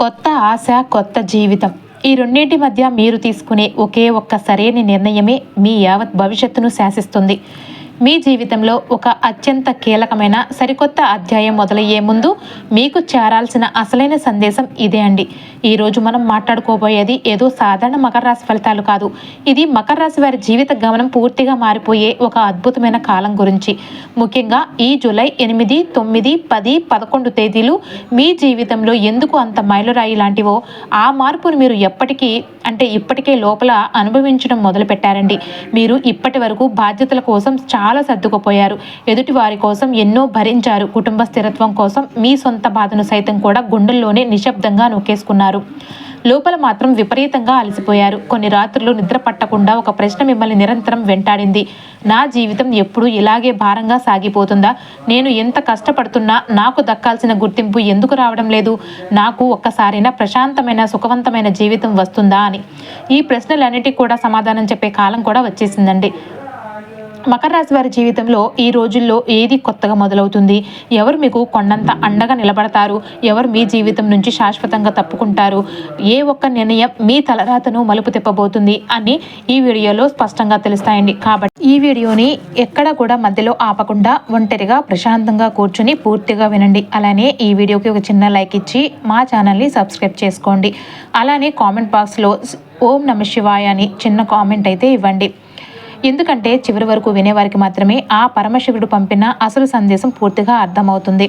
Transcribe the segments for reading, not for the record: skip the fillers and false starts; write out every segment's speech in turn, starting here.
కొత్త ఆశ, కొత్త జీవితం. ఈ రెండింటి మధ్య మీరు తీసుకునే ఒకే ఒక్క సరైన నిర్ణయమే మీ యావత్ భవిష్యత్తును శాసిస్తుంది. మీ జీవితంలో ఒక అత్యంత కీలకమైన సరికొత్త అధ్యాయం మొదలయ్యే ముందు మీకు చేరాల్సిన అసలైన సందేశం ఇదే అండి. ఈరోజు మనం మాట్లాడుకోబోయేది ఏదో సాధారణ మకర రాశి ఫలితాలు కాదు. ఇది మకర రాశి వారి జీవిత గమనం పూర్తిగా మారిపోయే ఒక అద్భుతమైన కాలం గురించి. ముఖ్యంగా ఈ జూలై 8, 9, 10, 11 తేదీలు మీ జీవితంలో ఎందుకు అంత మైలురాయి లాంటివో ఆ మార్పును మీరు ఇప్పటికే లోపల అనుభవించడం మొదలు పెట్టారండి. మీరు ఇప్పటి వరకు బాధ్యతల కోసం చాలా సర్దుకుపోయారు. ఎదుటి వారి కోసం ఎన్నో భరించారు. కుటుంబ స్థిరత్వం కోసం మీ సొంత బాధను సైతం కూడా గుండెల్లోనే నిశ్శబ్దంగా నొక్కేసుకున్నారు. లోపల మాత్రం విపరీతంగా అలసిపోయారు. కొన్ని రాత్రులు నిద్ర పట్టకుండా ఒక ప్రశ్న మిమ్మల్ని నిరంతరం వెంటాడింది. నా జీవితం ఎప్పుడు ఇలాగే భారంగా సాగిపోతుందా? నేను ఎంత కష్టపడుతున్నా నాకు దక్కాల్సిన గుర్తింపు ఎందుకు రావడం లేదు? నాకు ఒక్కసారైనా ప్రశాంతమైన సుఖవంతమైన జీవితం వస్తుందా అని. ఈ ప్రశ్నలన్నిటికీ కూడా సమాధానం చెప్పే కాలం కూడా వచ్చేసిందండి. మకర రాశి వారి జీవితంలో ఈ రోజుల్లో ఏది కొత్తగా మొదలవుతుంది? ఎవరు మీకు కొండంత అండగా నిలబడతారు? ఎవరు మీ జీవితం నుంచి శాశ్వతంగా తప్పుకుంటారు? ఏ ఒక్క నిర్ణయం మీ తలరాతను మలుపు తిప్పబోతుంది అని ఈ వీడియోలో స్పష్టంగా తెలుస్తాయండి. కాబట్టి ఈ వీడియోని ఎక్కడ కూడా మధ్యలో ఆపకుండా ఒంటరిగా ప్రశాంతంగా కూర్చుని పూర్తిగా వినండి. అలానే ఈ వీడియోకి ఒక చిన్న లైక్ ఇచ్చి మా ఛానల్ని సబ్స్క్రైబ్ చేసుకోండి. అలానే కామెంట్ బాక్స్లో ఓం నమ శివాయ అని చిన్న కామెంట్ అయితే ఇవ్వండి. ఎందుకంటే చివరి వరకు వినేవారికి మాత్రమే ఆ పరమశివుడు పంపిన అసలు సందేశం పూర్తిగా అర్థమవుతుంది.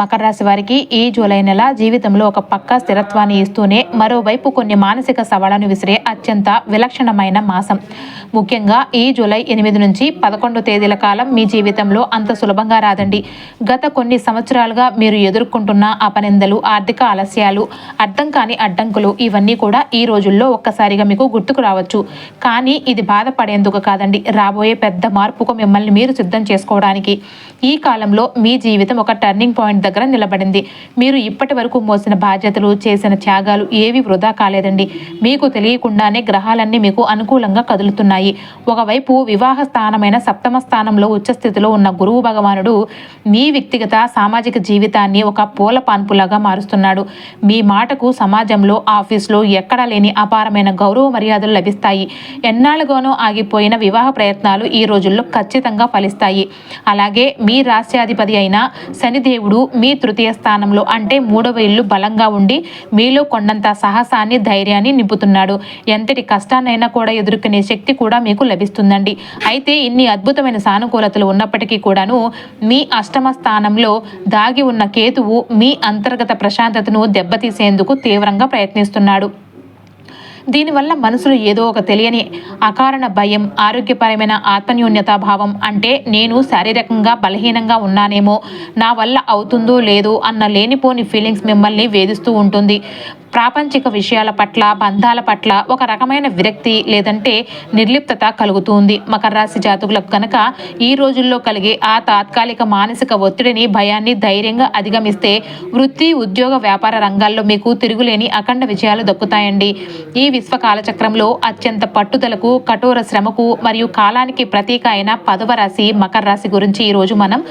మకర రాశి వారికి ఈ జూలై నెల జీవితంలో ఒక పక్కా స్థిరత్వాన్ని ఇస్తూనే మరోవైపు కొన్ని మానసిక సవాళ్లను విసిరే అత్యంత విలక్షణమైన మాసం. ముఖ్యంగా ఈ జూలై 8 నుంచి 11 తేదీల కాలం మీ జీవితంలో అంత సులభంగా రాదండి. గత కొన్ని సంవత్సరాలుగా మీరు ఎదుర్కొంటున్న అపనిందలు, ఆర్థిక ఆలస్యాలు, అర్థం కాని అడ్డంకులు ఇవన్నీ కూడా ఈ రోజుల్లో ఒక్కసారిగా మీకు గుర్తుకు రావచ్చు. కానీ ఇది బాధపడేందుకు కాదండి, రాబోయే పెద్ద మార్పుకు మిమ్మల్ని మీరు సిద్ధం చేసుకోవడానికి. ఈ కాలంలో మీ జీవితం ఒక టర్నింగ్ పాయింట్ దగ్గర నిలబడింది. మీరు ఇప్పటి వరకు మోసిన బాధ్యతలు, చేసిన త్యాగాలు ఏవి వృధా కాలేదండి. మీకు తెలియకుండానే గ్రహాలన్నీ మీకు అనుకూలంగా కదులుతున్నాయి. ఒకవైపు వివాహ స్థానమైన సప్తమ స్థానంలో ఉచ్చస్థితిలో ఉన్న గురువు భగవానుడు మీ వ్యక్తిగత సామాజిక జీవితాన్ని ఒక పూల పాన్పులాగా మారుస్తున్నాడు. మీ మాటకు సమాజంలో, ఆఫీసులో ఎక్కడా లేని అపారమైన గౌరవ మర్యాదలు లభిస్తాయి. ఎన్నాళ్ళుగానో ఆగిపోయిన వివాహ ప్రయత్నాలు ఈ రోజుల్లో ఖచ్చితంగా ఫలిస్తాయి. అలాగే మీ రాశ్యాధిపతి అయిన శనిదేవుడు మీ తృతీయ స్థానంలో అంటే 3వ ఇల్లు బలంగా ఉండి మీలో కొండంత సాహసాన్ని, ధైర్యాన్ని నింపుతున్నాడు. ఎంతటి కష్టాన్నైనా కూడా ఎదుర్కొనే శక్తి కూడా మీకు లభిస్తుందండి. అయితే ఇన్ని అద్భుతమైన సానుకూలతలు ఉన్నప్పటికీ కూడాను మీ అష్టమ స్థానంలో దాగి ఉన్న కేతువు మీ అంతర్గత ప్రశాంతతను దెబ్బతీసేందుకు తీవ్రంగా ప్రయత్నిస్తున్నాడు. దీనివల్ల మనసులో ఏదో ఒక తెలియని అకారణ భయం, ఆరోగ్యపరమైన ఆత్మన్యూన్యతా భావం, అంటే నేను శారీరకంగా బలహీనంగా ఉన్నానేమో, నా వల్ల అవుతుందో లేదో అన్న లేనిపోని ఫీలింగ్స్ మిమ్మల్ని వేధిస్తూ ఉంటుంది. ప్రాపంచిక విషయాల పట్ల, బంధాల పట్ల ఒక రకమైన విరక్తి లేదంటే నిర్లిప్తత కలుగుతుంది. మకర రాశి జాతకులకు కనుక ఈ రోజుల్లో కలిగే ఆ తాత్కాలిక మానసిక ఒత్తిడిని, భయాన్ని ధైర్యంగా అధిగమిస్తే వృత్తి, ఉద్యోగ, వ్యాపార రంగాల్లో మీకు తిరుగులేని అఖండ విజయాలు దక్కుతాయండి. ఈ విశ్వకాల చక్రంలో అత్యంత పట్టుదలకు, కఠోర శ్రమకు మరియు కాలానికి ప్రతీక అయిన 10వ రాశి మకర రాశి గురించి ఈరోజు మనం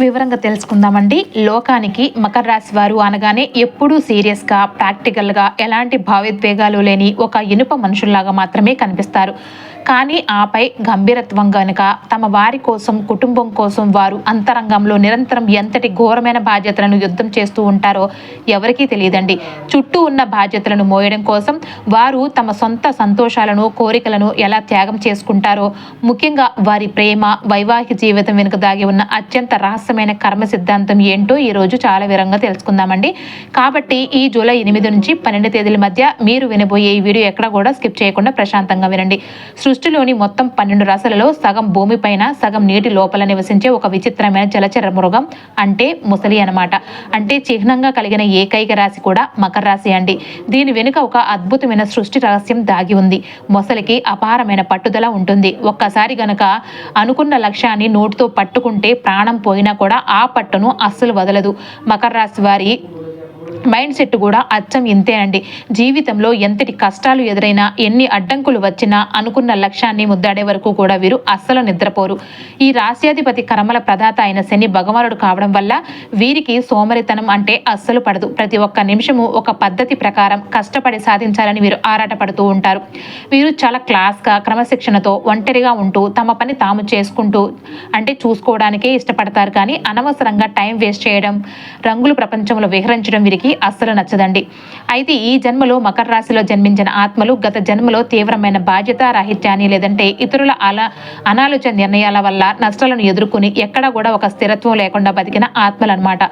వివరంగా తెలుసుకుందామండి. లోకానికి మకర రాశి వారు అనగానే ఎప్పుడూ సీరియస్గా, ప్రాక్టికల్గా, ఎలాంటి భావోద్వేగాలు లేని ఒక ఇనుప మనుషుల్లాగా మాత్రమే కనిపిస్తారు. కానీ ఆపై గంభీరత్వం గనుక తమ వారి కోసం, కుటుంబం కోసం వారు అంతరంగంలో నిరంతరం ఎంతటి ఘోరమైన బాధ్యతలను యుద్ధం చేస్తూ ఉంటారో ఎవరికీ తెలియదండి. చుట్టూ ఉన్న బాధ్యతలను మోయడం కోసం వారు తమ సొంత సంతోషాలను, కోరికలను ఎలా త్యాగం చేసుకుంటారో, ముఖ్యంగా వారి ప్రేమ, వైవాహిక జీవితం వెనుక దాగి ఉన్న అత్యంత రహస్యమైన కర్మ సిద్ధాంతం ఏంటో ఈరోజు చాలా వివరంగా తెలుసుకుందామండి. కాబట్టి ఈ జూలై 8 నుంచి 12 తేదీల మధ్య మీరు వినబోయే ఈ వీడియో ఎక్కడ కూడా స్కిప్ చేయకుండా ప్రశాంతంగా వినండి. సృష్టిలోని మొత్తం 12 రాశులలో సగం భూమిపైన, సగం నీటి లోపల నివసించే ఒక విచిత్రమైన జలచర మృగం అంటే ముసలి అన్నమాట. అంటే చిహ్నంగా కలిగిన ఏకైక రాశి కూడా మకర రాశి అండి. దీని వెనుక ఒక అద్భుతమైన సృష్టి రహస్యం దాగి ఉంది. మొసలికి అపారమైన పట్టుదల ఉంటుంది. ఒక్కసారి గనక అనుకున్న లక్ష్యాన్ని నోటితో పట్టుకుంటే ప్రాణం పోయినా కూడా ఆ పట్టును అస్సలు వదలదు. మకర రాశి వారి మైండ్ సెట్ కూడా అచ్చం ఇంతేనండి. జీవితంలో ఎంతటి కష్టాలు ఎదురైనా, ఎన్ని అడ్డంకులు వచ్చినా అనుకున్న లక్ష్యాన్ని ముద్దాడే వరకు కూడా వీరు అస్సలు నిద్రపోరు. ఈ రాశ్యాధిపతి కర్మల ప్రదాత అయిన శని భగవానుడు కావడం వల్ల వీరికి సోమరితనం అంటే అస్సలు పడదు. ప్రతి ఒక్క నిమిషము ఒక పద్ధతి ప్రకారం కష్టపడి సాధించాలని వీరు ఆరాటపడుతూ ఉంటారు. వీరు చాలా క్లాస్గా, క్రమశిక్షణతో ఒంటరిగా ఉంటూ తమ పని తాము చేసుకుంటూ చూసుకోవడానికే ఇష్టపడతారు. కానీ అనవసరంగా టైం వేస్ట్ చేయడం, రంగుల ప్రపంచంలో విహరించడం వీరికి అస్సలు నచ్చదండి. అయితే ఈ జన్మలో మకర రాశిలో జన్మించిన ఆత్మలు గత జన్మలో తీవ్రమైన బాధ్యత రాహిత్యాన్ని లేదంటే ఇతరుల అనాలోచన నిర్ణయాల వల్ల నష్టాలను ఎదుర్కొని ఎక్కడా కూడా ఒక స్థిరత్వం లేకుండా బతికిన ఆత్మలు అనమాట.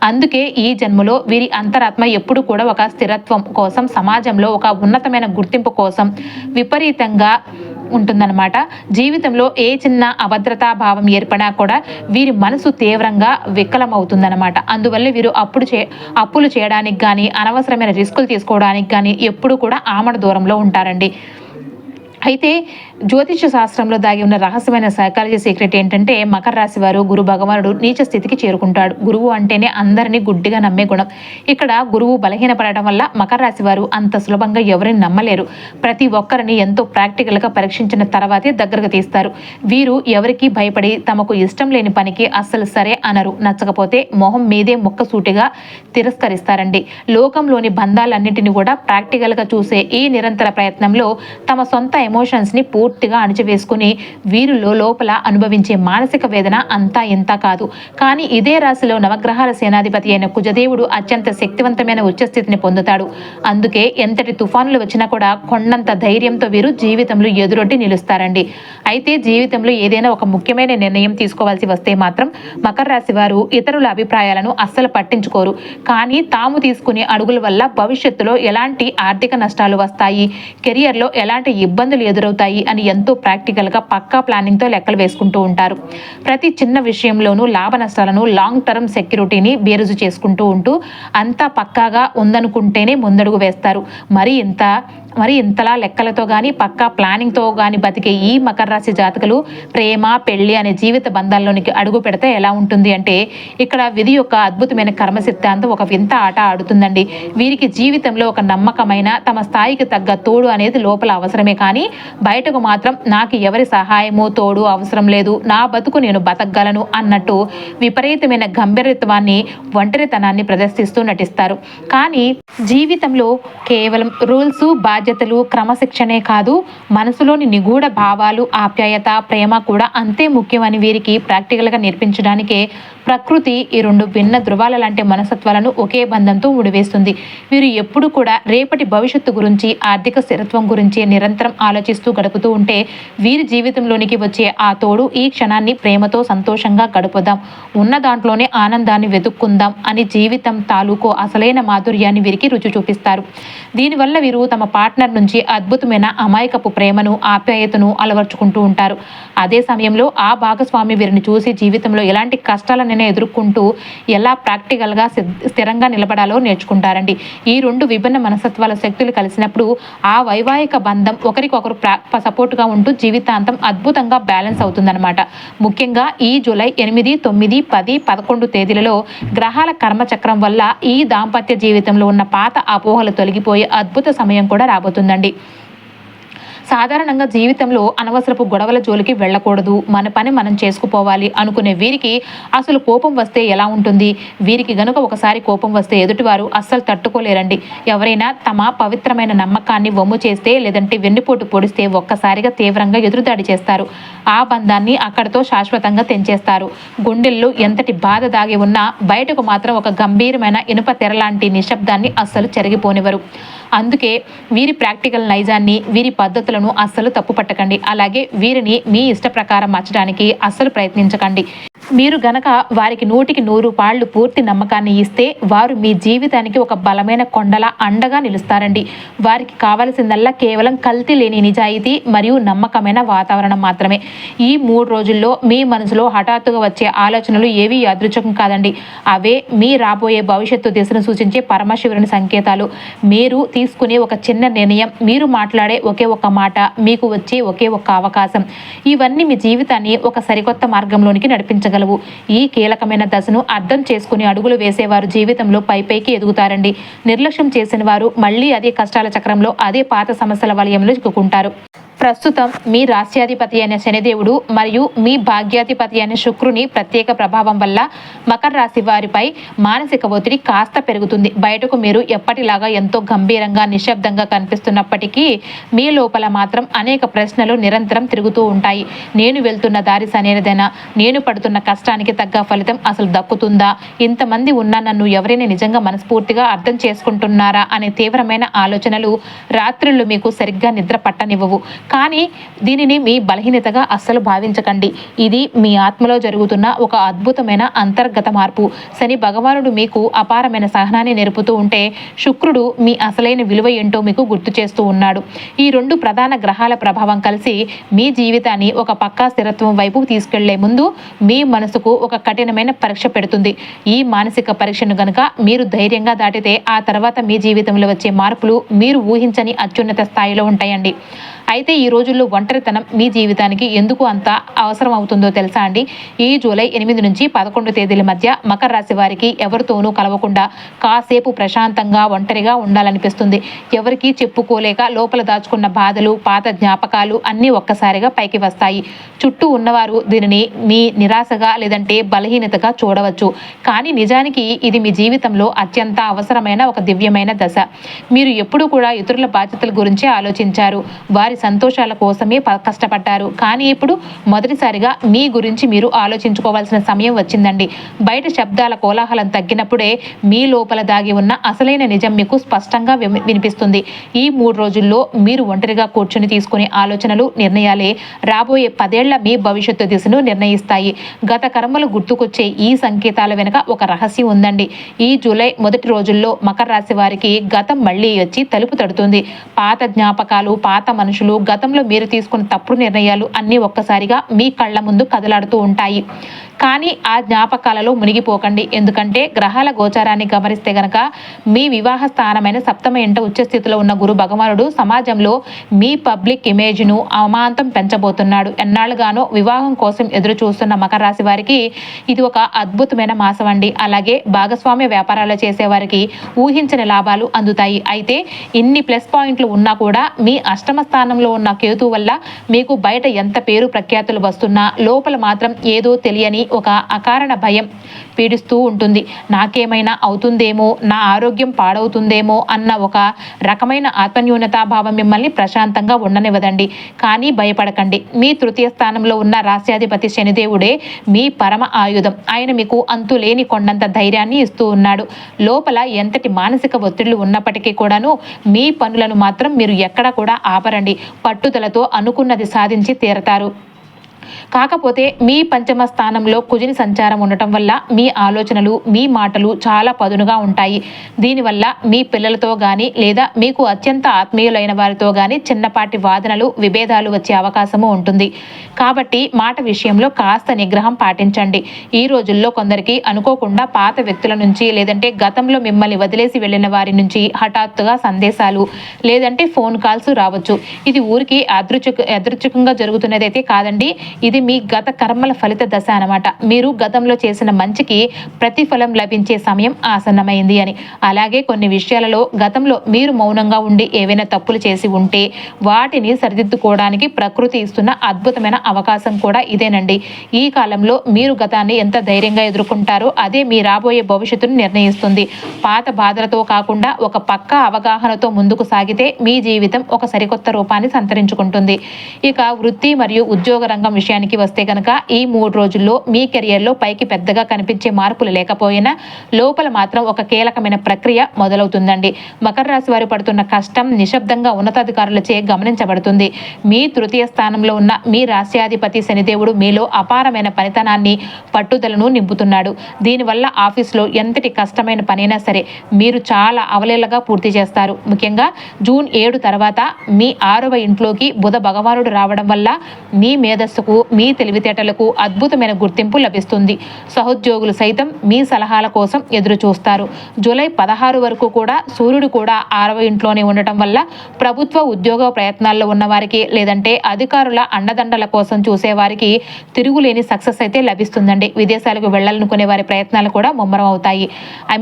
అందుకే ఈ జన్మలో వీరి అంతరాత్మ ఎప్పుడు కూడా ఒక స్థిరత్వం కోసం, సమాజంలో ఒక ఉన్నతమైన గుర్తింపు కోసం విపరీతంగా ఉంటుందన్నమాట. జీవితంలో ఏ చిన్న అభద్రతా భావం ఏర్పడినా కూడా వీరి మనసు తీవ్రంగా వికలమవుతుందన్నమాట. అందువల్ల వీరు అప్పులు చేయడానికి కానీ, అనవసరమైన రిస్కులు తీసుకోవడానికి కానీ ఎప్పుడు కూడా ఆమడ దూరంలో ఉంటారండి. అయితే జ్యోతిష శాస్త్రంలో దాగి ఉన్న రహస్యమైన సైకాలజీ సీక్రెట్ ఏంటంటే, మకర రాశి వారు గురు భగవానుడు నీచ స్థితికి చేరుకుంటాడు. గురువు అంటేనే అందరినీ గుడ్డిగా నమ్మే గుణం. ఇక్కడ గురువు బలహీనపడటం వల్ల మకర రాశి వారు అంత సులభంగా ఎవరిని నమ్మలేరు. ప్రతి ఒక్కరిని ఎంతో ప్రాక్టికల్గా పరీక్షించిన తర్వాతే దగ్గరకు తీస్తారు. వీరు ఎవరికి భయపడి తమకు ఇష్టం లేని పనికి అస్సలు సరే అనరు. నచ్చకపోతే మొహం మీదే ముక్కసూటిగా తిరస్కరిస్తారండి. లోకంలోని బంధాలన్నింటినీ కూడా ప్రాక్టికల్గా చూసే ఈ నిరంతర ప్రయత్నంలో తమ సొంత ఎమోషన్స్ని పూర్తిగా అణిచివేసుకుని వీరిలో లోపల అనుభవించే మానసిక వేదన అంతా ఇంత కాదు. కానీ ఇదే రాశిలో నవగ్రహాల సేనాధిపతి అయిన కుజదేవుడు అత్యంత శక్తివంతమైన ఉచ్చస్థితిని పొందుతాడు. అందుకే ఎంతటి తుఫానులు వచ్చినా కూడా కొండంత ధైర్యంతో వీరు జీవితంలో ఎదురొడ్డి నిలుస్తారండి. అయితే జీవితంలో ఏదైనా ఒక ముఖ్యమైన నిర్ణయం తీసుకోవాల్సి వస్తే మాత్రం మకర రాశి వారు ఇతరుల అభిప్రాయాలను అస్సలు పట్టించుకోరు. కానీ తాము తీసుకునే అడుగుల వల్ల భవిష్యత్తులో ఎలాంటి ఆర్థిక నష్టాలు వస్తాయి, కెరియర్లో ఎలాంటి ఇబ్బందులు ఎదురవుతాయి అని ఎంతో ప్రాక్టికల్గా పక్కా ప్లానింగ్తో లెక్కలు వేసుకుంటూ ఉంటారు. ప్రతి చిన్న విషయంలోనూ లాభ నష్టాలను, లాంగ్ టర్మ్ సెక్యూరిటీని బేరుజు చేసుకుంటూ ఉంటూ అంతా పక్కాగా ఉందనుకుంటేనే ముందడుగు వేస్తారు. మరి ఇంతలా లెక్కలతో కానీ, పక్కా ప్లానింగ్తో కానీ బతికే ఈ మకర రాశి జాతకులు ప్రేమ, పెళ్లి అనే జీవిత బంధాల్లోనికి అడుగు పెడితే ఎలా ఉంటుంది అంటే, ఇక్కడ విధి యొక్క అద్భుతమైన కర్మ సిద్ధాంతం ఒక వింత ఆట ఆడుతుందండి. వీరికి జీవితంలో ఒక నమ్మకమైన, తమ స్థాయికి తగ్గ తోడు అనేది లోపల అవసరమే. కానీ బయటకు మాత్రం నాకు ఎవరి సహాయమో తోడు అవసరం లేదు, నా బతుకు నేను బతకగలను అన్నట్టు విపరీతమైన గంభీరత్వాన్ని, ఒంటరితనాన్ని ప్రదర్శిస్తూ నటిస్తారు. కానీ జీవితంలో కేవలం రూల్స్, బాధ్యతలు, క్రమశిక్షణే కాదు, మనసులోని నిగూఢ భావాలు, ఆప్యాయత, ప్రేమ కూడా అంతే ముఖ్యమని వీరికి ప్రాక్టికల్గా నేర్పించడానికే ప్రకృతి ఈ రెండు భిన్న ధృవాల లాంటి మనస్తత్వాలను ఒకే బంధంతో ముడివేస్తుంది. వీరు ఎప్పుడు కూడా రేపటి భవిష్యత్తు గురించి, ఆర్థిక స్థిరత్వం గురించి నిరంతరం ఆలోచిస్తూ గడుపుతూ ఉంటే వీరి జీవితంలోనికి వచ్చే ఆ తోడు ఈ క్షణాన్ని ప్రేమతో సంతోషంగా గడుపుదాం, ఉన్న దాంట్లోనే ఆనందాన్ని వెతుక్కుందాం అని జీవితం తాలూకు అసలైన మాధుర్యాన్ని వీరికి రుచి చూపిస్తారు. దీనివల్ల వీరు తమ పార్ట్నర్ నుంచి అద్భుతమైన అమాయకపు ప్రేమను, ఆప్యాయతను అలవర్చుకుంటూ ఉంటారు. అదే సమయంలో ఆ భాగస్వామి వీరిని చూసి జీవితంలో ఎలాంటి కష్టాలనైనా ఎదుర్కొంటూ ఎలా ప్రాక్టికల్గా స్థిరంగా నిలబడాలో నేర్చుకుంటారండి. ఈ రెండు విభిన్న మనస్తత్వాల శక్తులు కలిసినప్పుడు ఆ వైవాహిక బంధం ఒకరికొకరు సపోర్ట్గా ఉంటూ జీవితాంతం అద్భుతంగా బ్యాలెన్స్ అవుతుందన్నమాట. ముఖ్యంగా ఈ జూలై 8, 9, 10, 11 తేదీలలో గ్రహాల కర్మచక్రం వల్ల ఈ దాంపత్య జీవితంలో ఉన్న పాత అపోహలు తొలగిపోయే అద్భుత సమయం కూడా రాబోతుందండి. సాధారణంగా జీవితంలో అనవసరపు గొడవల జోలికి వెళ్ళకూడదు, మన పని మనం చేసుకుపోవాలి అనుకునే వీరికి అసలు కోపం వస్తే ఎలా ఉంటుంది? వీరికి గనుక ఒకసారి కోపం వస్తే ఎదుటివారు అస్సలు తట్టుకోలేరండి. ఎవరైనా తమ పవిత్రమైన నమ్మకాన్ని వమ్ము చేస్తే, లేదంటే వెన్నుపోటు పొడిస్తే ఒక్కసారిగా తీవ్రంగా ఎదురుదాడి చేస్తారు. ఆ బంధాన్ని అక్కడితో శాశ్వతంగా తెంచేస్తారు. గుండెల్లో ఎంతటి బాధ దాగి ఉన్నా బయటకు మాత్రం ఒక గంభీరమైన ఇనుప తెర లాంటి నిశ్శబ్దాన్ని అస్సలు చెరిగిపోనివ్వరు. అందుకే వీరి ప్రాక్టికల్ నైజాన్ని, వీరి పద్ధతులను అస్సలు తప్పు పట్టకండి. అలాగే వీరిని మీ ఇష్ట ప్రకారం మార్చడానికి అస్సలు ప్రయత్నించకండి. మీరు గనక వారికి 100కి 100 పాళ్ళు పూర్తి నమ్మకాన్ని ఇస్తే వారు మీ జీవితానికి ఒక బలమైన కొండలా అండగా నిలుస్తారండి. వారికి కావలసిందల్లా కేవలం కల్తీ లేని నిజాయితీ మరియు నమ్మకమైన వాతావరణం మాత్రమే. ఈ 3 రోజుల్లో మీ మనసులో హఠాత్తుగా వచ్చే ఆలోచనలు ఏవి యాదృచ్ఛికం కాదండి. అవే మీ రాబోయే భవిష్యత్తు దిశను సూచించే పరమశివుని సంకేతాలు. మీరు తీసుకునే ఒక చిన్న నిర్ణయం, మీరు మాట్లాడే ఒకే ఒక్క మాట, మీకు వచ్చే ఒకే ఒక్క అవకాశం, ఇవన్నీ మీ జీవితాన్ని ఒక సరికొత్త మార్గంలోనికి నడిపించగలవు. సెలవు. ఈ కీలకమైన దశను అర్థం చేసుకుని అడుగులు వేసేవారు జీవితంలో పైకి ఎదుగుతారండి. నిర్లక్ష్యం చేసిన వారు మళ్ళీ అదే కష్టాల చక్రంలో, అదే పాత సమస్యల వలయంలో చిక్కుకుంటారు. ప్రస్తుతం మీ రాశ్యాధిపతి అయిన శనిదేవుడు మరియు మీ భాగ్యాధిపతి అయిన శుక్రుని ప్రత్యేక ప్రభావం వల్ల మకర రాశి వారిపై మానసిక ఒత్తిడి కాస్త పెరుగుతుంది. బయటకు మీరు ఎప్పటిలాగా ఎంతో గంభీరంగా నిశ్శబ్దంగా కనిపిస్తున్నప్పటికీ మీ లోపల మాత్రం అనేక ప్రశ్నలు నిరంతరం తిరుగుతూ ఉంటాయి. నేను వెళ్తున్న దారి సరైనదేనా? నేను పడుతున్న కష్టానికి తగ్గ ఫలితం అసలు దక్కుతుందా? ఇంతమంది ఉన్నా నన్ను ఎవరైనా నిజంగా మనస్ఫూర్తిగా అర్థం చేసుకుంటున్నారా అనే తీవ్రమైన ఆలోచనలు రాత్రుళ్ళు మీకు సరిగ్గా నిద్ర పట్టనివ్వవు. కానీ దీనిని మీ బలహీనతగా అస్సలు భావించకండి. ఇది మీ ఆత్మలో జరుగుతున్న ఒక అద్భుతమైన అంతర్గత మార్పు. శని భగవానుడు మీకు అపారమైన సహనాన్ని నేర్పుతూ ఉంటే, శుక్రుడు మీ అసలైన విలువ ఏంటో మీకు గుర్తు చేస్తూ ఉన్నాడు. ఈ రెండు ప్రధాన గ్రహాల ప్రభావం కలిసి మీ జీవితాన్ని ఒక పక్కా స్థిరత్వం వైపు తీసుకెళ్లే ముందు మీ మనసుకు ఒక కఠినమైన పరీక్ష పెడుతుంది. ఈ మానసిక పరీక్షను గనుక మీరు ధైర్యంగా దాటితే ఆ తర్వాత మీ జీవితంలో వచ్చే మార్పులు మీరు ఊహించని అత్యున్నత స్థాయిలో ఉంటాయండి. అయితే ఈ రోజుల్లో ఒంటరితనం మీ జీవితానికి ఎందుకు అంత అవసరం అవుతుందో తెలుసా అండి? ఈ జూలై 8 నుంచి 11 తేదీల మధ్య మకర రాశి వారికి ఎవరితోనూ కలవకుండా కాసేపు ప్రశాంతంగా ఒంటరిగా ఉండాలనిపిస్తుంది. ఎవరికీ చెప్పుకోలేక లోపల దాచుకున్న బాధలు, పాత జ్ఞాపకాలు అన్నీ ఒక్కసారిగా పైకి వస్తాయి. చుట్టూ ఉన్నవారు దీనిని మీ నిరాశగా లేదంటే బలహీనతగా చూడవచ్చు. కానీ నిజానికి ఇది మీ జీవితంలో అత్యంత అవసరమైన ఒక దివ్యమైన దశ. మీరు ఎప్పుడూ కూడా ఇతరుల బాధ్యతల గురించి ఆలోచించారు, వారి సంతోషాల కోసమే కష్టపడ్డారు. కానీ ఇప్పుడు మొదటిసారిగా మీ గురించి మీరు ఆలోచించుకోవాల్సిన సమయం వచ్చిందండి. బయట శబ్దాల కోలాహలం తగ్గినప్పుడే మీ లోపల దాగి ఉన్న అసలైన నిజం మీకు స్పష్టంగా వినిపిస్తుంది. ఈ 3 రోజుల్లో మీరు ఒంటరిగా కూర్చుని తీసుకునే ఆలోచనలు, నిర్ణయాలే రాబోయే 10 ఏళ్ల మీ భవిష్యత్తు దిశను నిర్ణయిస్తాయి. గత కర్మలు గుర్తుకొచ్చే ఈ సంకేతాల వెనుక ఒక రహస్యం ఉందండి. ఈ జూలై మొదటి రోజుల్లో మకర రాశి వారికి గతం మళ్ళీ వచ్చి తలుపు తడుతుంది. పాత జ్ఞాపకాలు, పాత మనుషులు, గతంలో మీరు తీసుకున్న తప్పుడు నిర్ణయాలు అన్నీ ఒక్కసారిగా మీ కళ్ళ ముందు కదలాడుతూ ఉంటాయి. కానీ ఆ జ్ఞాపకాలలో మునిగిపోకండి. ఎందుకంటే గ్రహాల గోచారాన్ని గమనిస్తే గనక మీ వివాహ స్థానమైన సప్తమ ఇంట ఉచ్చస్థితిలో ఉన్న గురు భగవానుడు సమాజంలో మీ పబ్లిక్ ఇమేజ్ను అమాంతం పెంచబోతున్నాడు. ఎన్నాళ్ళుగానో వివాహం కోసం ఎదురు చూస్తున్న మకర రాశి వారికి ఇది ఒక అద్భుతమైన మాసం అండి. అలాగే భాగస్వామ్య వ్యాపారాలు చేసేవారికి ఊహించని లాభాలు అందుతాయి. అయితే ఇన్ని ప్లస్ పాయింట్లు ఉన్నా కూడా మీ అష్టమ స్థానంలో ఉన్న కేతు వల్ల మీకు బయట ఎంత పేరు ప్రఖ్యాతులు వస్తున్నా లోపల మాత్రం ఏదో తెలియని ఒక అకారణ భయం పీడిస్తూ ఉంటుంది. నాకేమైనా అవుతుందేమో, నా ఆరోగ్యం పాడవుతుందేమో అన్న ఒక రకమైన ఆత్మన్యూనతాభావం మిమ్మల్ని ప్రశాంతంగా ఉండనివ్వదండి. కానీ భయపడకండి. మీ తృతీయ స్థానంలో ఉన్న రాశ్యాధిపతి శనిదేవుడే మీ పరమ ఆయుధం. ఆయన మీకు అంతులేని కొండంత ధైర్యాన్ని ఇస్తూ ఉన్నాడు. లోపల ఎంతటి మానసిక ఒత్తిళ్లు ఉన్నప్పటికీ కూడాను మీ పనులను మాత్రం మీరు ఎక్కడా కూడా ఆపరండి. పట్టుదలతో అనుకున్నది సాధించి తీరతారు. కాకపోతే మీ పంచమ స్థానంలో కుజుని సంచారం ఉండటం వల్ల మీ ఆలోచనలు, మీ మాటలు చాలా పదునుగా ఉంటాయి. దీనివల్ల మీ పిల్లలతో కానీ లేదా మీకు అత్యంత ఆత్మీయులైన వారితో కానీ చిన్నపాటి వాదనలు, విభేదాలు వచ్చే అవకాశము ఉంటుంది. కాబట్టి మాట విషయంలో కాస్త నిగ్రహం పాటించండి. ఈ రోజుల్లో కొందరికి అనుకోకుండా పాత వ్యక్తుల నుంచి లేదంటే గతంలో మిమ్మల్ని వదిలేసి వెళ్ళిన వారి నుంచి హఠాత్తుగా సందేశాలు లేదంటే ఫోన్ కాల్స్ రావచ్చు. ఇది ఊరికి యాదృచ్ఛికంగా జరుగుతున్నదైతే కాదండి. ఇది మీ గత కర్మల ఫలిత దశ అన్నమాట. మీరు గతంలో చేసిన మంచికి ప్రతిఫలం లభించే సమయం ఆసన్నమైంది అని. అలాగే కొన్ని విషయాలలో గతంలో మీరు మౌనంగా ఉండి ఏవైనా తప్పులు చేసి ఉంటే వాటిని సరిదిద్దుకోవడానికి ప్రకృతి ఇస్తున్న అద్భుతమైన అవకాశం కూడా ఇదేనండి. ఈ కాలంలో మీరు గతాన్ని ఎంత ధైర్యంగా ఎదుర్కొంటారో అదే మీ రాబోయే భవిష్యత్తును నిర్ణయిస్తుంది. పాత బాధలతో కాకుండా ఒక పక్కా అవగాహనతో ముందుకు సాగితే మీ జీవితం ఒక సరికొత్త రూపాన్ని సంతరించుకుంటుంది. ఇక వృత్తి మరియు ఉద్యోగ రంగం విషయానికి వస్తే కనుక ఈ 3 రోజుల్లో మీ కెరియర్లో పైకి పెద్దగా కనిపించే మార్పులు లేకపోయినా లోపల మాత్రం ఒక కీలకమైన ప్రక్రియ మొదలవుతుందండి. మకర రాశి వారు పడుతున్న కష్టం నిశ్శబ్దంగా ఉన్నతాధికారులచే గమనించబడుతుంది. మీ తృతీయ స్థానంలో ఉన్న మీ రాశ్యాధిపతి శనిదేవుడు మీలో అపారమైన పనితనాన్ని, పట్టుదలను నింపుతున్నాడు. దీనివల్ల ఆఫీస్లో ఎంతటి కష్టమైన పనైనా సరే మీరు చాలా అవలీలగా పూర్తి చేస్తారు. ముఖ్యంగా జూన్ 7 తర్వాత మీ 6వ ఇంట్లోకి బుధ భగవానుడు రావడం వల్ల మీ మేధస్సుకు మీకు మీ తెలివితేటలకు అద్భుతమైన గుర్తింపు లభిస్తుంది. సహోద్యోగులు సైతం మీ సలహాల కోసం ఎదురు చూస్తారు. జూలై 16 వరకు కూడా సూర్యుడు కూడా 6వ ఇంట్లోనే ఉండటం వల్ల ప్రభుత్వ ఉద్యోగ ప్రయత్నాల్లో ఉన్నవారికి లేదంటే అధికారుల అండదండల కోసం చూసేవారికి తిరుగులేని సక్సెస్ అయితే లభిస్తుందండి. విదేశాలకు వెళ్ళాలనుకునే వారి ప్రయత్నాలు కూడా ముమ్మరం అవుతాయి.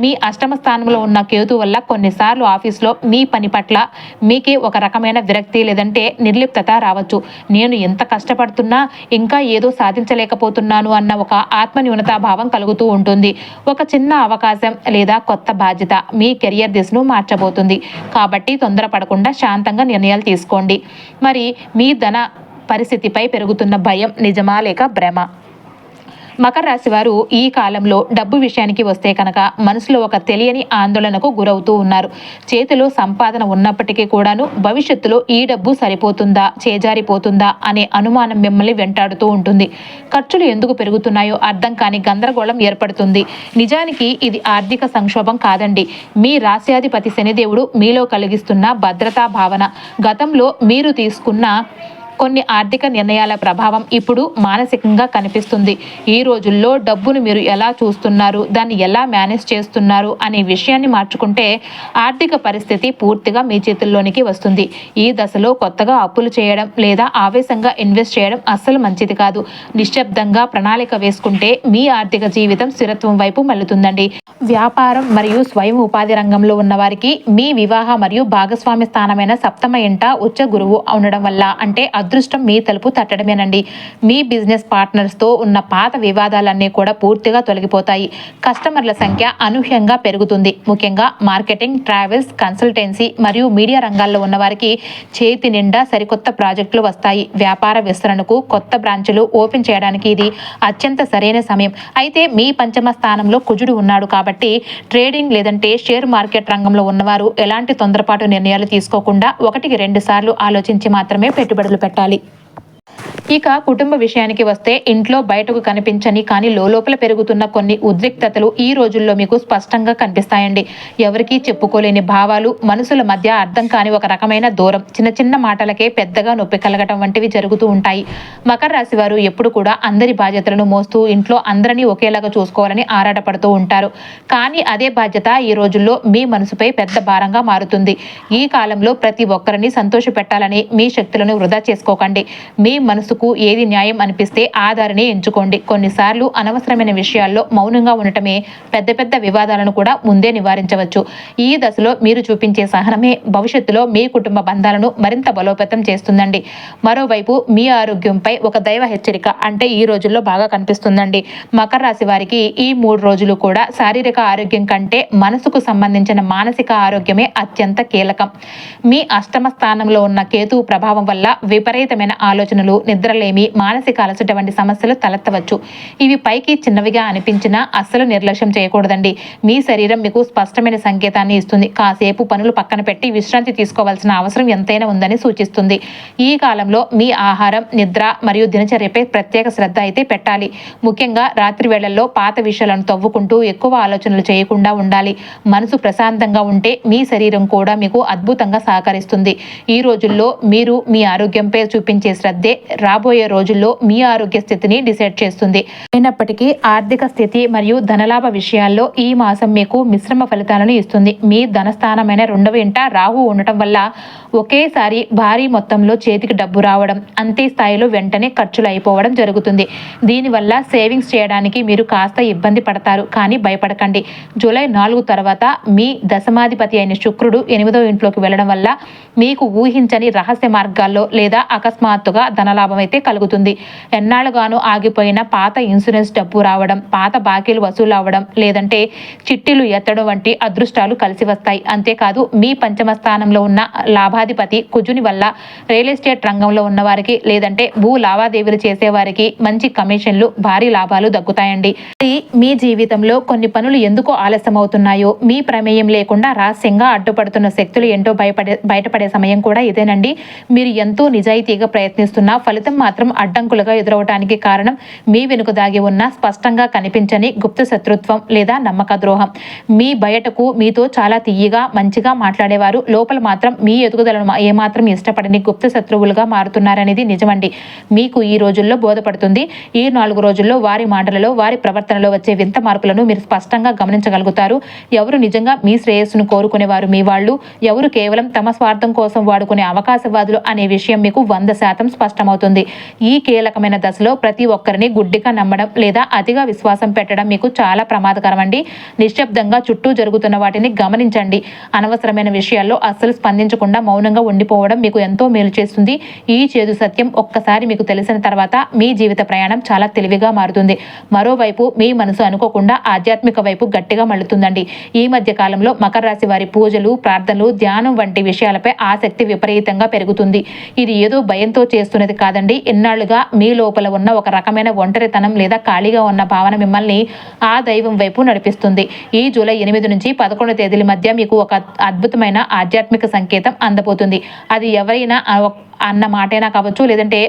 మీ అష్టమ స్థానంలో ఉన్న కేతు వల్ల కొన్నిసార్లు ఆఫీస్లో మీ పని పట్ల మీకే ఒక రకమైన విరక్తి లేదంటే నిర్లిప్తత రావచ్చు. నేను ఎంత కష్టపడుతున్నా ఇంకా ఏదో సాధించలేకపోతున్నాను అన్న ఒక ఆత్మన్యూనతాభావం కలుగుతూ ఉంటుంది. ఒక చిన్న అవకాశం లేదా కొత్త బాధ్యత మీ కెరియర్ దిశను మార్చబోతుంది. కాబట్టి తొందరపడకుండా శాంతంగా నిర్ణయాలు తీసుకోండి. మరి మీ ధన పరిస్థితిపై పెరుగుతున్న భయం నిజమా లేక భ్రమ? మకర రాశి వారు ఈ కాలంలో డబ్బు విషయానికి వస్తే కనుక మనసులో ఒక తెలియని ఆందోళనకు గురవుతూ ఉన్నారు. చేతిలో సంపాదన ఉన్నప్పటికీ కూడాను భవిష్యత్తులో ఈ డబ్బు సరిపోతుందా, చేజారిపోతుందా అనే అనుమానం మిమ్మల్ని వెంటాడుతూ ఉంటుంది. ఖర్చులు ఎందుకు పెరుగుతున్నాయో అర్థం కాని గందరగోళం ఏర్పడుతుంది. నిజానికి ఇది ఆర్థిక సంక్షోభం కాదండి. మీ రాశ్యాధిపతి శనిదేవుడు మీలో కలిగిస్తున్న భద్రతా భావన, గతంలో మీరు తీసుకున్న కొన్ని ఆర్థిక నిర్ణయాల ప్రభావం ఇప్పుడు మానసికంగా కనిపిస్తుంది. ఈ రోజుల్లో డబ్బును మీరు ఎలా చూస్తున్నారు, దాన్ని ఎలా మేనేజ్ చేస్తున్నారు అనే విషయాన్ని మార్చుకుంటే ఆర్థిక పరిస్థితి పూర్తిగా మీ చేతుల్లోనికి వస్తుంది. ఈ దశలో కొత్తగా అప్పులు చేయడం లేదా ఆవేశంగా ఇన్వెస్ట్ చేయడం అస్సలు మంచిది కాదు. నిశ్శబ్దంగా ప్రణాళిక వేసుకుంటే మీ ఆర్థిక జీవితం స్థిరత్వం వైపు మళ్ళుతుందండి. వ్యాపారం మరియు స్వయం ఉపాధి రంగంలో ఉన్న వారికి మీ వివాహ మరియు భాగస్వామి స్థానమైన సప్తమ ఇంట ఉచ్చ గురువు ఉండడం వల్ల అంటే అదృష్టం మీ తలుపు తట్టడమేనండి. మీ బిజినెస్ పార్ట్నర్స్తో ఉన్న పాత వివాదాలన్నీ కూడా పూర్తిగా తొలగిపోతాయి. కస్టమర్ల సంఖ్య అనూహ్యంగా పెరుగుతుంది. ముఖ్యంగా మార్కెటింగ్, ట్రావెల్స్, కన్సల్టెన్సీ మరియు మీడియా రంగాల్లో ఉన్నవారికి చేతి నిండా సరికొత్త ప్రాజెక్టులు వస్తాయి. వ్యాపార విస్తరణకు కొత్త బ్రాంచులు ఓపెన్ చేయడానికి ఇది అత్యంత సరైన సమయం. అయితే మీ పంచమ స్థానంలో కుజుడు ఉన్నాడు కాబట్టి ట్రేడింగ్ లేదంటే షేర్ మార్కెట్ రంగంలో ఉన్నవారు ఎలాంటి తొందరపాటు నిర్ణయాలు తీసుకోకుండా 1-2 సార్లు ఆలోచించి మాత్రమే పెట్టుబడులు పెట్టాలి. ఇక కుటుంబ విషయానికి వస్తే ఇంట్లో బయటకు కనిపించని కానీ లోపల పెరుగుతున్న కొన్ని ఉద్రిక్తతలు ఈ రోజుల్లో మీకు స్పష్టంగా కనిపిస్తాయండి. ఎవరికీ చెప్పుకోలేని భావాలు, మనసుల మధ్య అర్థం కాని ఒక రకమైన దూరం, చిన్న చిన్న మాటలకే పెద్దగా నొప్పి కలగటం వంటివి జరుగుతూ ఉంటాయి. మకర రాశి వారు ఎప్పుడు కూడా అందరి బాధ్యతలను మోస్తూ ఇంట్లో అందరినీ ఒకేలాగా చూసుకోవాలని ఆరాటపడుతూ ఉంటారు. కానీ అదే బాధ్యత ఈ రోజుల్లో మీ మనసుపై పెద్ద భారంగా మారుతుంది. ఈ కాలంలో ప్రతి ఒక్కరిని సంతోషపెట్టాలని మీ శక్తులను వృధా చేసుకోకండి. మీ మనసుకు ఏది న్యాయం అనిపిస్తే ఆ దారిని ఎంచుకోండి. కొన్నిసార్లు అనవసరమైన విషయాల్లో మౌనంగా ఉండటమే పెద్ద పెద్ద వివాదాలను కూడా ముందే నివారించవచ్చు. ఈ దశలో మీరు చూపించే సహనమే భవిష్యత్తులో మీ కుటుంబ బంధాలను మరింత బలోపేతం చేస్తుందండి. మరోవైపు మీ ఆరోగ్యంపై ఒక దైవ హెచ్చరిక అంటే ఈ రోజుల్లో బాగా కనిపిస్తుందండి. మకర రాశి వారికి ఈ 3 రోజులు కూడా శారీరక ఆరోగ్యం కంటే మనసుకు సంబంధించిన మానసిక ఆరోగ్యమే అత్యంత కీలకం. మీ అష్టమ స్థానంలో ఉన్న కేతువు ప్రభావం వల్ల విపరీతమైన ఆలోచనలు, నిద్రలేమి, మానసిక అలసట వంటి సమస్యలు తలెత్తవచ్చు. ఇవి పైకి చిన్నవిగా అనిపించినా అస్సలు నిర్లక్ష్యం చేయకూడదండి. మీ శరీరం మీకు స్పష్టమైన సంకేతాన్ని ఇస్తుంది. కాసేపు పనులు పక్కన పెట్టి విశ్రాంతి తీసుకోవాల్సిన అవసరం ఎంతైనా ఉందని సూచిస్తుంది. ఈ కాలంలో మీ ఆహారం, నిద్ర మరియు దినచర్యపై ప్రత్యేక శ్రద్ధ అయితే పెట్టాలి. ముఖ్యంగా రాత్రి వేళల్లో పాత విషయాలను తవ్వుకుంటూ ఎక్కువ ఆలోచనలు చేయకుండా ఉండాలి. మనసు ప్రశాంతంగా ఉంటే మీ శరీరం కూడా మీకు అద్భుతంగా సహకరిస్తుంది. ఈ రోజుల్లో మీరు మీ ఆరోగ్యంపై చూపించే శ్రద్ధే రాబోయే రోజుల్లో మీ ఆరోగ్య స్థితిని డిసైడ్ చేస్తుంది. అయినప్పటికీ ఆర్థిక స్థితి మరియు ధనలాభ విషయాల్లో ఈ మాసం మీకు మిశ్రమ ఫలితాలను ఇస్తుంది. మీ ధనస్థానమైన 2వ ఇంట రాహు ఉండటం వల్ల ఒకేసారి భారీ మొత్తంలో చేతికి డబ్బు రావడం, అంతే స్థాయిలో వెంటనే ఖర్చులు అయిపోవడం జరుగుతుంది. దీనివల్ల సేవింగ్స్ చేయడానికి మీరు కాస్త ఇబ్బంది పడతారు. కానీ భయపడకండి. జూలై 4 తర్వాత మీ దశమాధిపతి అయిన శుక్రుడు 8వ ఇంట్లోకి వెళ్ళడం వల్ల మీకు ఊహించని రహస్య మార్గాల్లో లేదా అకస్మాత్తుగా ధనలాభం అయితే కలుగుతుంది. ఎన్నాళ్ళుగానూ ఆగిపోయిన పాత ఇన్సూరెన్స్ డబ్బు రావడం, పాత బాకీలు వసూలు అవ్వడం లేదంటే చిట్టీలు ఎత్తడం వంటి అదృష్టాలు కలిసి వస్తాయి. అంతేకాదు మీ పంచమ స్థానంలో ఉన్న లాభాధిపతి కుజుని వల్ల రియల్ ఎస్టేట్ రంగంలో ఉన్నవారికి లేదంటే భూ లావాదేవీలు చేసేవారికి మంచి కమిషన్లు, భారీ లాభాలు దక్కుతాయండి. మీ జీవితంలో కొన్ని పనులు ఎందుకు ఆలస్యం అవుతున్నాయో మీ ప్రమేయం లేకుండా రహస్యంగా అడ్డుపడుతున్న శక్తులు ఏంటో బయటపడే సమయం కూడా ఇదేనండి. మీరు ఎంతో నిజాయితీగా ప్రయత్నిస్తున్నా ఫలితం ఫలితం మాత్రం అడ్డంకులుగా ఎదురవటానికి కారణం మీ వెనుక దాగి ఉన్న స్పష్టంగా కనిపించని గుప్త శత్రుత్వం లేదా నమ్మక ద్రోహం. మీ బయటకు మీతో చాలా తీయగా మంచిగా మాట్లాడేవారు లోపల మాత్రం మీ ఎదుగుదలను ఏమాత్రం ఇష్టపడని గుప్త శత్రువులుగా మారుతున్నారనేది నిజమండి. మీకు ఈ రోజుల్లో బోధపడుతుంది. ఈ 4 రోజుల్లో వారి మాటలలో వారి ప్రవర్తనలో వచ్చే వింత మార్పులను మీరు స్పష్టంగా గమనించగలుగుతారు. ఎవరు నిజంగా మీ శ్రేయస్సును కోరుకునేవారు మీ వాళ్ళు, ఎవరు కేవలం తమ స్వార్థం కోసం వాడుకునే అవకాశవాదులు అనే విషయం మీకు 100% స్పష్టమవుతుంది. ఈ కీలకమైన దశలో ప్రతి ఒక్కరిని గుడ్డిగా నమ్మడం లేదా అతిగా విశ్వాసం పెట్టడం మీకు చాలా ప్రమాదకరం అండి. నిశ్శబ్దంగా చుట్టూ జరుగుతున్న వాటిని గమనించండి. అనవసరమైన విషయాల్లో అస్సలు స్పందించకుండా మౌనంగా ఉండిపోవడం మీకు ఎంతో మేలు చేస్తుంది. ఈ చేదు సత్యం ఒక్కసారి మీకు తెలిసిన తర్వాత మీ జీవిత ప్రయాణం చాలా తెలివిగా మారుతుంది. మరోవైపు మీ మనసు అనుకోకుండా ఆధ్యాత్మిక వైపు గట్టిగా మళ్ళుతుందండి. ఈ మధ్య కాలంలో మకర రాశి వారి పూజలు, ప్రార్థనలు, ధ్యానం వంటి విషయాలపై ఆసక్తి విపరీతంగా పెరుగుతుంది. ఇది ఏదో భయంతో చేస్తున్నది కాదండి. ఇన్నాళ్లుగా మీ లోపల ఉన్న ఒక రకమైన ఒంటరితనం లేదా ఖాళీగా ఉన్న భావన మిమ్మల్ని ఆ దైవం వైపు నడిపిస్తుంది. ఈ జూలై 8 నుంచి 11 తేదీల మధ్య మీకు ఒక అద్భుతమైన ఆధ్యాత్మిక సంకేతం అందబోతుంది. అది ఎవరైనా అన్న మాటైనా కావచ్చు, లేదంటే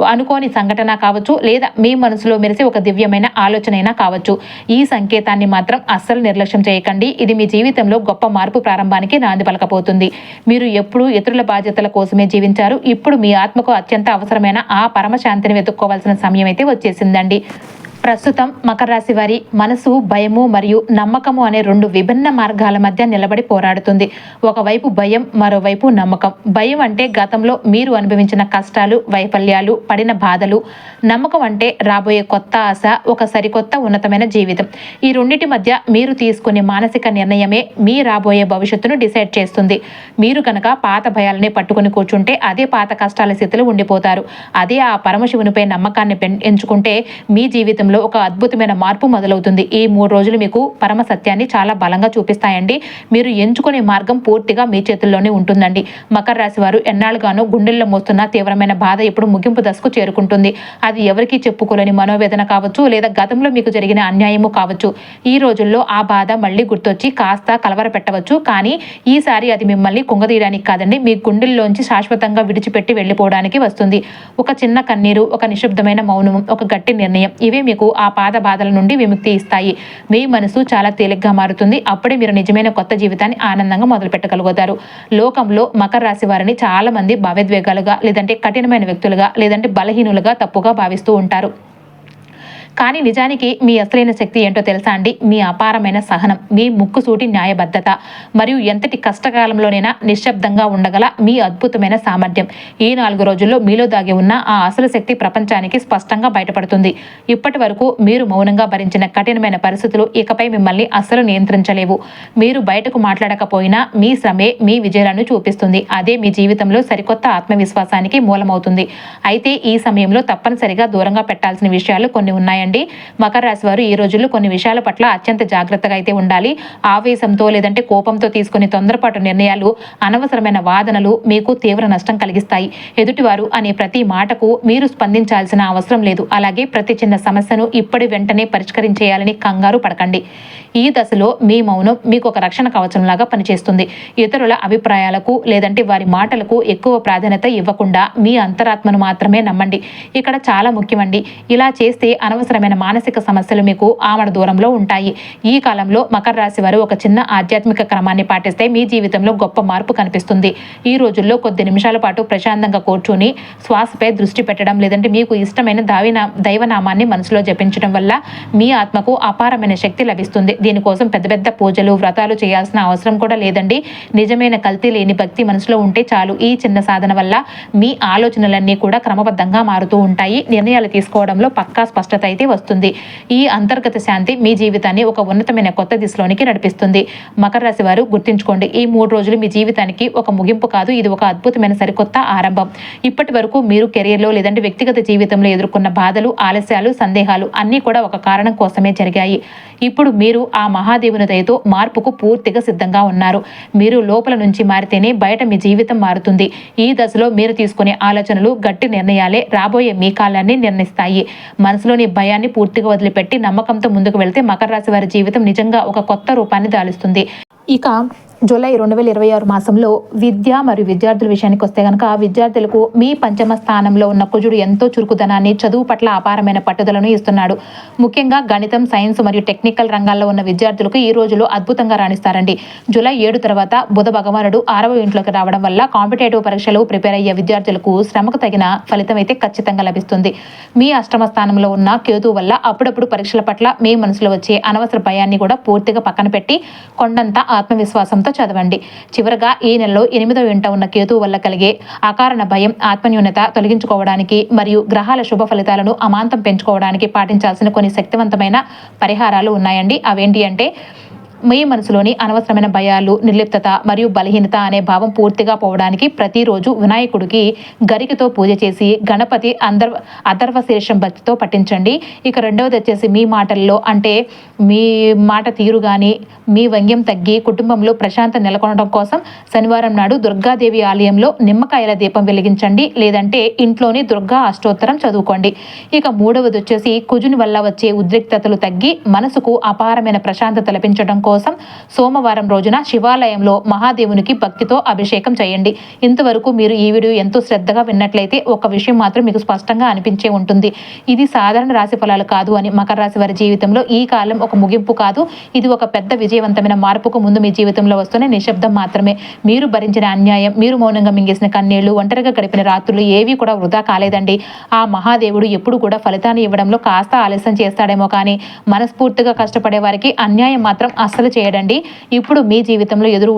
అనుకోని సంఘటన కావచ్చు, లేదా మీ మనసులో మెరిసే ఒక దివ్యమైన ఆలోచన అయినా కావచ్చు. ఈ సంకేతాన్ని మాత్రం అస్సలు నిర్లక్ష్యం చేయకండి. ఇది మీ జీవితంలో గొప్ప మార్పు ప్రారంభానికి నాంది పలకపోతుంది. మీరు ఎప్పుడు ఇతరుల బాధ్యతల కోసమే జీవించారు. ఇప్పుడు మీ ఆత్మకు అత్యంత అవసరమైన ఆ పరమశాంతిని వెతుక్కోవాల్సిన సమయం అయితే వచ్చేసిందండి. ప్రస్తుతం మకర రాశి వారి మనసు భయము మరియు నమ్మకము అనే 2 విభిన్న మార్గాల మధ్య నిలబడి పోరాడుతుంది. ఒకవైపు భయం, మరోవైపు నమ్మకం. భయం అంటే గతంలో మీరు అనుభవించిన కష్టాలు, వైఫల్యాలు, పడిన బాధలు. నమ్మకం అంటే రాబోయే కొత్త ఆశ, ఒక సరికొత్త ఉన్నతమైన జీవితం. ఈ రెండింటి మధ్య మీరు తీసుకునే మానసిక నిర్ణయమే మీ రాబోయే భవిష్యత్తును డిసైడ్ చేస్తుంది. మీరు కనుక పాత భయాలనే పట్టుకుని కూర్చుంటే అదే పాత కష్టాల స్థితిలో ఉండిపోతారు. అదే ఆ పరమశివునిపై నమ్మకాన్ని ఎంచుకుంటే మీ జీవితం ఒక అద్భుతమైన మార్పు మొదలవుతుంది. ఈ 3 రోజులు మీకు పరమ సత్యాన్ని చాలా బలంగా చూపిస్తాయండి. మీరు ఎంచుకునే మార్గం పూర్తిగా మీ చేతుల్లోనే ఉంటుందండి. మకర రాశి వారు ఎన్నాళ్ళుగానో గుండెల్లో మోస్తున్న తీవ్రమైన బాధ ఇప్పుడు ముగింపు దశకు చేరుకుంటుంది. అది ఎవరికీ చెప్పుకోలేని మనోవేదన కావచ్చు, లేదా గతంలో మీకు జరిగిన అన్యాయము కావచ్చు. ఈ రోజుల్లో ఆ బాధ మళ్ళీ గుర్తొచ్చి కాస్త కలవర పెట్టవచ్చు. కానీ ఈసారి అది మిమ్మల్ని కుంగదీయడానికి కాదండి, మీ గుండెల్లోంచి శాశ్వతంగా విడిచిపెట్టి వెళ్ళిపోవడానికి వస్తుంది. ఒక చిన్న కన్నీరు, ఒక నిశ్శబ్దమైన మౌనం, ఒక గట్టి నిర్ణయం, ఇవే మీకు ఆ పాత బాధల నుండి విముక్తి ఇస్తాయి. మీ మనసు చాలా తేలిగ్గా మారుతుంది. అప్పుడే మీరు నిజమైన కొత్త జీవితాన్ని ఆనందంగా మొదలు పెట్టగలుగుతారు. లోకంలో మకర రాశి వారిని చాలా మంది భావోద్వేగాలుగా, లేదంటే కఠినమైన వ్యక్తులుగా, లేదంటే బలహీనులుగా తప్పుగా భావిస్తూ ఉంటారు. కానీ నిజానికి మీ అసలైన శక్తి ఏంటో తెలుసా అండి? మీ అపారమైన సహనం, మీ ముక్కుసూటి న్యాయబద్ధత, మరియు ఎంతటి కష్టకాలంలోనైనా నిశ్శబ్దంగా ఉండగల మీ అద్భుతమైన సామర్థ్యం. ఈ 4 రోజుల్లో మీలో దాగి ఉన్న ఆ అసలు శక్తి ప్రపంచానికి స్పష్టంగా బయటపడుతుంది. ఇప్పటి వరకు మీరు మౌనంగా భరించిన కఠినమైన పరిస్థితులు ఇకపై మిమ్మల్ని అస్సలు నియంత్రించలేవు. మీరు బయటకు మాట్లాడకపోయినా మీ శ్రమే మీ విజయాలను చూపిస్తుంది. అదే మీ జీవితంలో సరికొత్త ఆత్మవిశ్వాసానికి మూలమవుతుంది. అయితే ఈ సమయంలో తప్పనిసరిగా దూరంగా పెట్టాల్సిన విషయాలు కొన్ని ఉన్నాయి. మకర రాశి వారు ఈ రోజుల్లో కొన్ని విషయాల పట్ల అత్యంత జాగ్రత్తగా అయితే ఉండాలి. ఆవేశంతో లేదంటే కోపంతో తీసుకునే తొందరపాటు నిర్ణయాలు, అనవసరమైన వాదనలు మీకు తీవ్ర నష్టం కలిగిస్తాయి. ఎదుటివారు అనే ప్రతి మాటకు మీరు స్పందించాల్సిన అవసరం లేదు. అలాగే ప్రతి చిన్న సమస్యను ఇప్పటి వెంటనే పరిష్కరించేయాలని కంగారు పడకండి. ఈ దశలో మీ మౌనం మీకు ఒక రక్షణ కవచంలాగా పనిచేస్తుంది. ఇతరుల అభిప్రాయాలకు లేదంటే వారి మాటలకు ఎక్కువ ప్రాధాన్యత ఇవ్వకుండా మీ అంతరాత్మను మాత్రమే నమ్మండి. ఇక్కడ చాలా ముఖ్యమండి. ఇలా చేస్తే అనవసరమైన మానసిక సమస్యలు మీకు ఆమడ దూరంలో ఉంటాయి. ఈ కాలంలో మకర రాశి వారు ఒక చిన్న ఆధ్యాత్మిక క్రమాన్ని పాటిస్తే మీ జీవితంలో గొప్ప మార్పు కనిపిస్తుంది. ఈ రోజుల్లో కొద్ది నిమిషాల పాటు ప్రశాంతంగా కూర్చుని శ్వాసపై దృష్టి పెట్టడం, లేదంటే మీకు ఇష్టమైన దైవనామాన్ని మనసులో జపించడం వల్ల మీ ఆత్మకు అపారమైన శక్తి లభిస్తుంది. దీనికోసం పెద్ద పెద్ద పూజలు, వ్రతాలు చేయాల్సిన అవసరం కూడా లేదండి. నిజమైన కల్తీ లేని భక్తి మనసులో ఉంటే చాలు. ఈ చిన్న సాధన వల్ల మీ ఆలోచనలన్నీ కూడా క్రమబద్ధంగా మారుతూ ఉంటాయి. నిర్ణయాలు తీసుకోవడంలో పక్కా స్పష్టత అయితే వస్తుంది. ఈ అంతర్గత శాంతి మీ జీవితాన్ని ఒక ఉన్నతమైన కొత్త దిశలోనికి నడిపిస్తుంది. మకర రాశి వారు గుర్తుంచుకోండి, ఈ 3 రోజులు మీ జీవితానికి ఒక ముగింపు కాదు, ఇది ఒక అద్భుతమైన సరికొత్త ఆరంభం. ఇప్పటి వరకు మీరు కెరియర్లో లేదంటే వ్యక్తిగత జీవితంలో ఎదుర్కొన్న బాధలు, ఆలస్యాలు, సందేహాలు అన్నీ కూడా ఒక కారణం కోసమే జరిగాయి. ఇప్పుడు మీరు ఆ మహాదేవుని దయతో మార్పుకు పూర్తిగా సిద్ధంగా ఉన్నారు. మీరు లోపల నుంచి మారితేనే బయట మీ జీవితం మారుతుంది. ఈ దశలో మీరు తీసుకునే ఆలోచనలు, గట్టి నిర్ణయాలే రాబోయే మీ కాలాన్ని నిర్ణయిస్తాయి. మనసులోని భయాన్ని పూర్తిగా వదిలిపెట్టి నమ్మకంతో ముందుకు వెళ్తే మకర రాశి వారి జీవితం నిజంగా ఒక కొత్త రూపాన్ని దాలుస్తుంది. ఇక జూలై 2026 మాసంలో విద్య మరియు విద్యార్థుల విషయానికి వస్తే కనుక విద్యార్థులకు మీ పంచమ స్థానంలో ఉన్న కుజుడు ఎంతో చురుకుదనాన్ని, చదువు పట్ల అపారమైన పట్టుదలను ఇస్తున్నాడు. ముఖ్యంగా గణితం, సైన్స్ మరియు టెక్నికల్ రంగాల్లో ఉన్న విద్యార్థులకు ఈ రోజులో అద్భుతంగా రాణిస్తారండి. జూలై 7 తర్వాత బుధ భగవానుడు 6వ ఇంట్లోకి రావడం వల్ల కాంపిటేటివ్ పరీక్షలు ప్రిపేర్ అయ్యే విద్యార్థులకు శ్రమకు తగిన ఫలితం అయితే ఖచ్చితంగా లభిస్తుంది. మీ అష్టమ స్థానంలో ఉన్న కేతు వల్ల అప్పుడప్పుడు పరీక్షల పట్ల మీ మనసులో వచ్చే అనవసర భయాన్ని కూడా పూర్తిగా పక్కన పెట్టి కొండంత ఆత్మవిశ్వాసంతో చదవండి. చివరగా ఈ నెలలో 8వ ఇంట ఉన్న కేతు వల్ల కలిగే అకారణ భయం, ఆత్మన్యూనత తొలగించుకోవడానికి మరియు గ్రహాల శుభ ఫలితాలను అమాంతం పెంచుకోవడానికి పాటించాల్సిన కొన్ని శక్తివంతమైన పరిహారాలు ఉన్నాయండి. అవేంటి అంటే, మీ మనసులోని అనవసరమైన భయాలు, నిర్లిప్తత మరియు బలహీనత అనే భావం పూర్తిగా పోవడానికి ప్రతిరోజు వినాయకుడికి గరికతో పూజ చేసి గణపతి అథర్వ శీర్షం భక్తితో పఠించండి. ఇక రెండవది వచ్చేసి, మీ మాటల్లో అంటే మీ మాట తీరు కానీ మీ వ్యంగ్యం తగ్గి కుటుంబంలో ప్రశాంత నెలకొనడం కోసం శనివారం నాడు దుర్గాదేవి ఆలయంలో నిమ్మకాయల దీపం వెలిగించండి, లేదంటే ఇంట్లోని దుర్గా అష్టోత్తరం చదువుకోండి. ఇక మూడవది వచ్చేసి, కుజుని వల్ల వచ్చే ఉద్రిక్తతలు తగ్గి మనసుకు అపారమైన ప్రశాంతత లభించడం కోసం సోమవారం రోజున శివాలయంలో మహాదేవునికి భక్తితో అభిషేకం చేయండి. ఇంతవరకు మీరు ఈ వీడియో ఎంతో శ్రద్ధగా విన్నట్లయితే ఒక విషయం మాత్రం మీకు స్పష్టంగా అనిపించే ఉంటుంది. ఇది సాధారణ రాశి ఫలాలు కాదు అని. మకర రాశి వారి జీవితంలో ఈ కాలం ఒక ముగింపు కాదు, ఇది ఒక పెద్ద విజయవంతమైన మార్పుకు ముందు మీ జీవితంలో వస్తున్న నిశ్శబ్దం మాత్రమే. మీరు భరించిన అన్యాయం, మీరు మౌనంగా మింగేసిన కన్నీళ్లు, ఒంటరిగా గడిపిన రాత్రులు ఏవి కూడా వృధా కాలేదండి. ఆ మహాదేవుడు ఎప్పుడు కూడా ఫలితాన్ని ఇవ్వడంలో కాస్త ఆలస్యం చేస్తాడేమో కానీ మనస్ఫూర్తిగా కష్టపడే వారికి అన్యాయం మాత్రం అస్సలు చేయడండి. ఇప్పుడు మీ జీవితంలో ఎవరు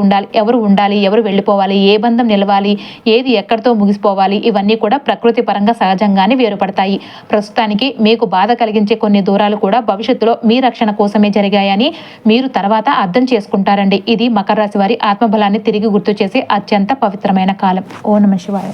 ఉండాలి, ఎవరు వెళ్ళిపోవాలి, ఏ బంధం నిలవాలి, ఏది ఎక్కడితో ముగిసిపోవాలి, ఇవన్నీ కూడా ప్రకృతి పరంగా సహజంగానే వేరుపడతాయి. ప్రస్తుతానికి మీకు బాధ కలిగించే కొన్ని దూరాలు కూడా భవిష్యత్తులో మీ రక్షణ కోసమే జరిగాయని మీరు తర్వాత అర్థం చేసుకుంటారండి. ఇది మకర రాశి వారి ఆత్మబలాన్ని తిరిగి గుర్తు చేసే అత్యంత పవిత్రమైన కాలం. ఓం నమః శివాయ.